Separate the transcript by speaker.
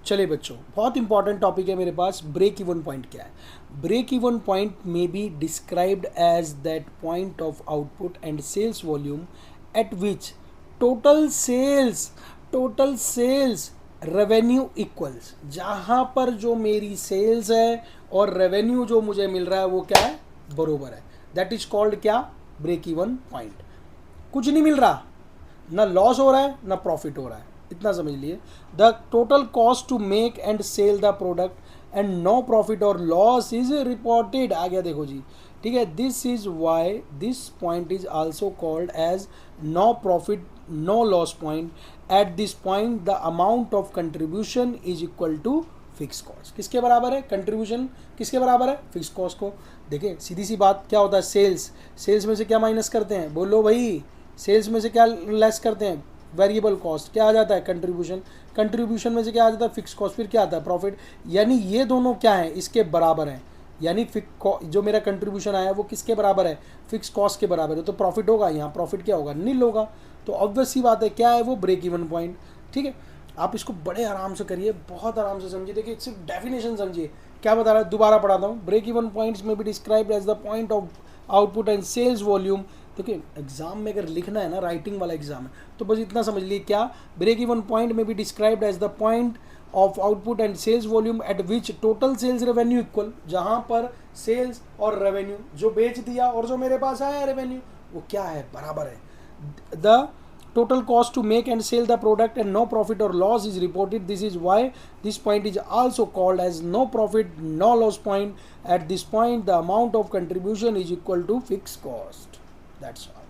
Speaker 1: चलिए बच्चों, बहुत इंपॉर्टेंट टॉपिक है मेरे पास। ब्रेक इवन पॉइंट क्या है? Break even point may be described as that point of output and sales volume at which total sales total sales revenue equals. जहाँ पर जो मेरी सेल्स है और रेवेन्यू जो मुझे मिल रहा है वो क्या है? बरोबर है। दैट इज कॉल्ड क्या? Break even point. कुछ नहीं मिल रहा, ना लॉस हो रहा है ना प्रॉफिट हो रहा है, इतना समझ लिए। The total cost to make and sell the product and no profit और लॉस इज रिपोर्टेड। आ गया देखो जी, ठीक है। This is why this point is also called as no profit no loss point. At this point the amount of contribution is equal to fix cost. किसके बराबर है कंट्रीब्यूशन? किसके बराबर है? फिक्स कॉस्ट को। देखिए सीधी सी बात, क्या होता है? सेल्स में से क्या माइनस करते हैं? बोलो भाई, सेल्स में से क्या लेस करते हैं? Variable cost. क्या आ जाता है? कंट्रीब्यूशन। कंट्रीब्यूशन में से क्या आ जाता है? Fix cost. फिर क्या आता है? प्रॉफिट। यानी ये दोनों क्या है? इसके बराबर हैं। यानी जो मेरा कंट्रीब्यूशन आया वो किसके बराबर है? फिक्स कॉस्ट के बराबर है। तो प्रॉफिट होगा, यहाँ प्रॉफिट क्या होगा? नील होगा। तो ऑब्वियस सी बात है, क्या है वो? Break even point. ठीक है, आप इसको बड़े आराम से करिए, बहुत आराम से समझिए। देखिए सिर्फ डेफिनेशन समझिए क्या बता रहा है। दोबारा पढ़ाता हूँ। ब्रेक इवन पॉइंट्स में भी described as the point of output and sales volume. देखिए एग्जाम में अगर लिखना है ना, राइटिंग वाला एग्जाम है, तो बस इतना समझ लीजिए क्या? ब्रेक इवन पॉइंट में भी described as the point of output and sales volume at which total sales revenue equal. जहाँ पर सेल्स और रेवेन्यू, जो बेच दिया और जो मेरे पास आया रेवेन्यू, वो क्या है? बराबर है। The total cost to make and sell the product and no profit or loss is reported. This is why this point is also called as no profit no loss point. At this point the amount of contribution is equal to fixed cost. That's all.